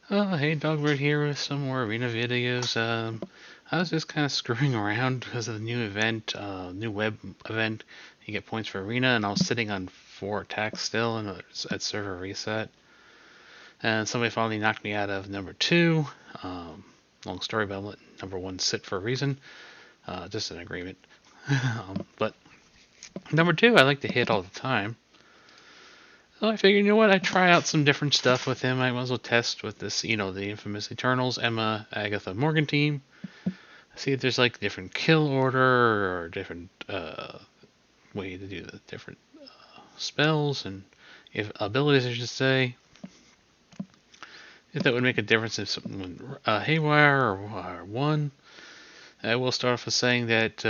Hey, Dogbird here with some more arena videos. I was just kind of screwing around because of the new event, new web event. You get points for arena, and I was sitting on 4 attacks still, and at server reset. And somebody finally knocked me out of number 2. Long story, but I'm letting number 1 sit for a reason. Just an agreement. But number 2, I like to hit all the time. So I figured, you know what, I'd try out some different stuff with him. I might as well test with this, the infamous Eternals, Emma, Agatha, Morgan team. See if there's like different kill order or different way to do the different spells and if abilities, I should say. If that would make a difference if something went haywire or won. I will start off with saying that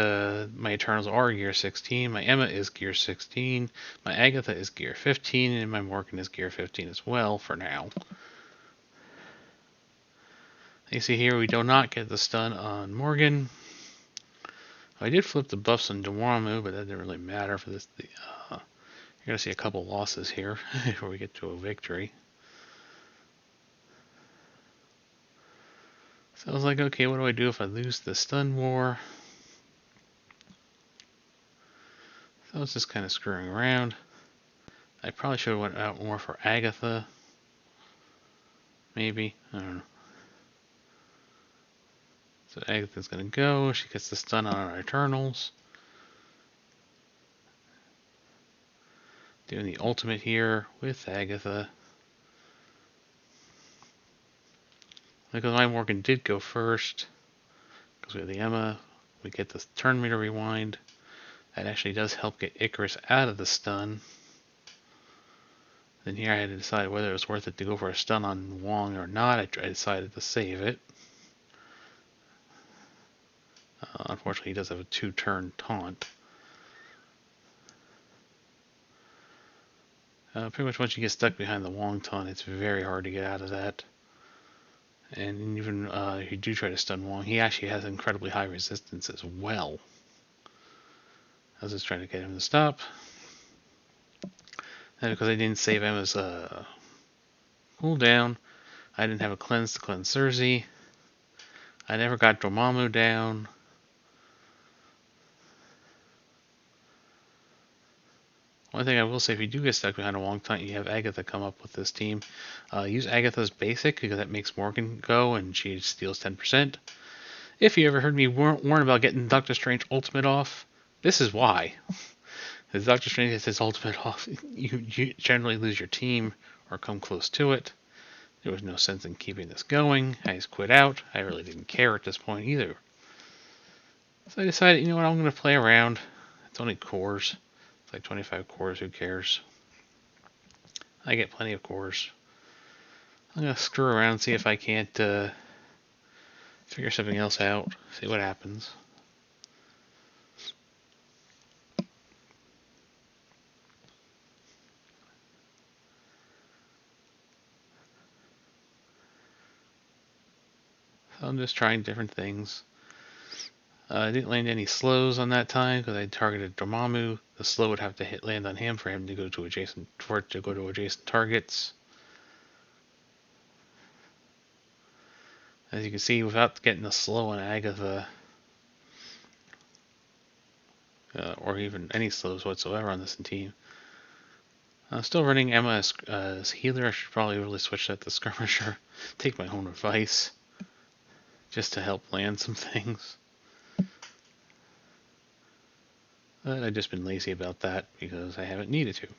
my Eternals are Gear 16, my Emma is Gear 16, my Agatha is Gear 15, and my Morgan is Gear 15 as well for now. You see here we do not get the stun on Morgan. I did flip the buffs on Dormammu, but that didn't really matter for this. You're going to see a couple losses here before we get to a victory. So I was like, okay, what do I do if I lose the stun war? So I was just kind of screwing around. I probably should have went out more for Agatha. Maybe. I don't know. So Agatha's going to go. She gets the stun on our Eternals. Doing the ultimate here with Agatha. Because my Morgan did go first. Because we have the Emma. We get the turn meter rewind. That actually does help get Icarus out of the stun. Then here I had to decide whether it was worth it to go for a stun on Wong or not. I decided to save it. Unfortunately, he does have a 2-turn taunt. Pretty much once you get stuck behind the Wong taunt, it's very hard to get out of that. And even if you do try to stun Wong, he actually has incredibly high resistance as well. I was just trying to get him to stop. And because I didn't save Emma's cooldown, I didn't have a cleanse to cleanse Cersei. I never got Dormammu down. One thing I will say, if you do get stuck behind a Wong taunt, you have Agatha come up with this team. Use Agatha's basic, because that makes Morgan go, and she steals 10%. If you ever heard me warn about getting Doctor Strange ultimate off, this is why. As Doctor Strange gets his ultimate off, you generally lose your team, or come close to it. There was no sense in keeping this going. I just quit out. I really didn't care at this point either. So I decided, you know what, I'm going to play around. It's only cores. It's like 25 cores, who cares? I get plenty of cores. I'm going to screw around and see if I can't figure something else out. See what happens. So I'm just trying different things. I didn't land any slows on that time because I targeted Dormammu. The slow would have to land on him for him to go to adjacent targets. As you can see, without getting the slow on Agatha, or even any slows whatsoever on this team, I'm still running Emma as healer. I should probably really switch that to skirmisher. Take my own advice, just to help land some things. But I've just been lazy about that because I haven't needed to. You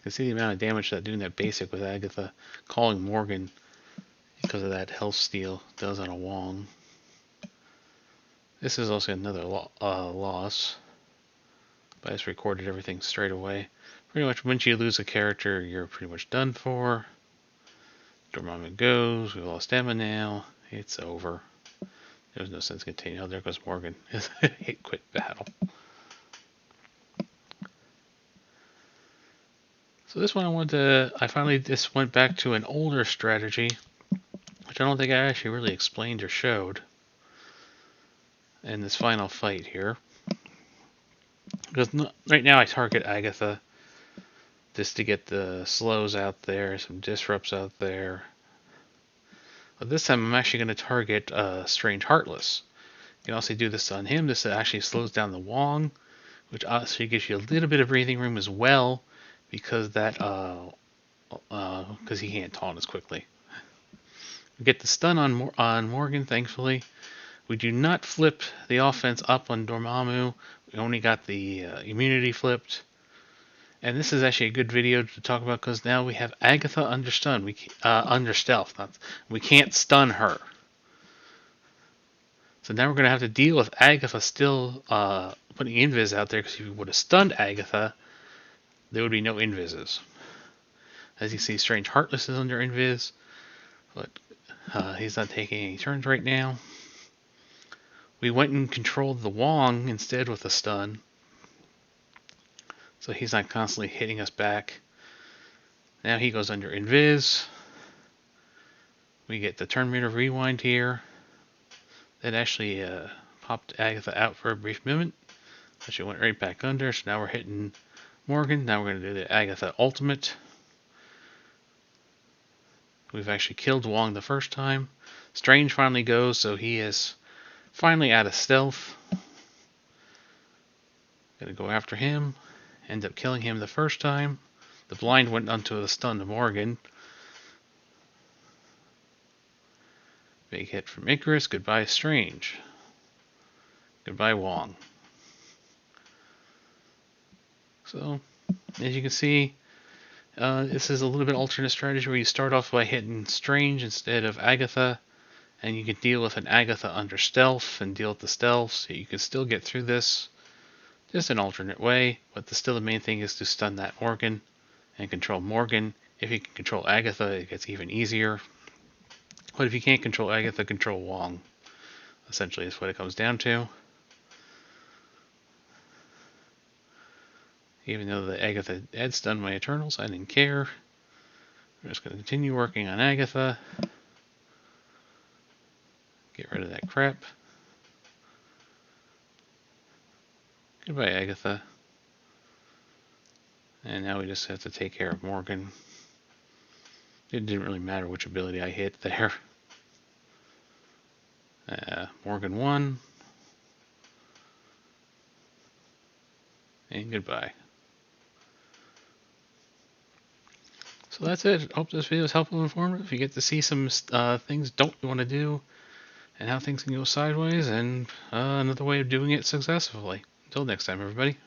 can see the amount of damage that doing that basic with Agatha calling Morgan because of that health steal does on a Wong. This is also another loss, but I just recorded everything straight away. Pretty much once you lose a character, you're pretty much done for. Dormammu goes, we lost Emma now, it's over. There's no sense continuing. Oh, there goes Morgan. Hit quit battle. So this one I finally just went back to an older strategy, which I don't think I actually really explained or showed in this final fight here. Because right now I target Agatha, just to get the slows out there, some disrupts out there. But this time I'm actually going to target Strange Heartless. You can also do this on him. This actually slows down the Wong, which actually gives you a little bit of breathing room as well, because he can't taunt as quickly. We get the stun on Morgan, thankfully. We do not flip the offense up on Dormammu. We only got the immunity flipped. And this is actually a good video to talk about because now we have Agatha under stun. Under stealth. We can't stun her. So now we're going to have to deal with Agatha still putting invis out there, because if you would have stunned Agatha, there would be no invises. As you see, Strange Heartless is under invis, but he's not taking any turns right now. We went and controlled the Wong instead with a stun, so he's not constantly hitting us back. Now he goes under invis. We get the turn meter rewind here. That actually popped Agatha out for a brief moment. So she went right back under. So now we're hitting Morgan. Now we're going to do the Agatha ultimate. We've actually killed Wong the first time. Strange finally goes, so he is finally out of stealth. Gonna go after him. End up killing him the first time. The blind went onto the stun to Morgan. Big hit from Icarus. Goodbye, Strange. Goodbye, Wong. So, as you can see, this is a little bit alternate strategy where you start off by hitting Strange instead of Agatha, and you can deal with an Agatha under stealth and deal with the stealth, so you can still get through this. Just an alternate way, but still the main thing is to stun that Morgan and control Morgan. If you can control Agatha, it gets even easier. But if you can't control Agatha, control Wong. Essentially is what it comes down to. Even though the Agatha had stunned my Eternals, I didn't care. We're just going to continue working on Agatha. Get rid of that crap. Goodbye, Agatha. And now we just have to take care of Morgan. It didn't really matter which ability I hit there. Morgan won. And goodbye. So that's it. Hope this video is helpful and informative. You get to see some things don't want to do, and how things can go sideways, and another way of doing it successfully. Until next time, everybody.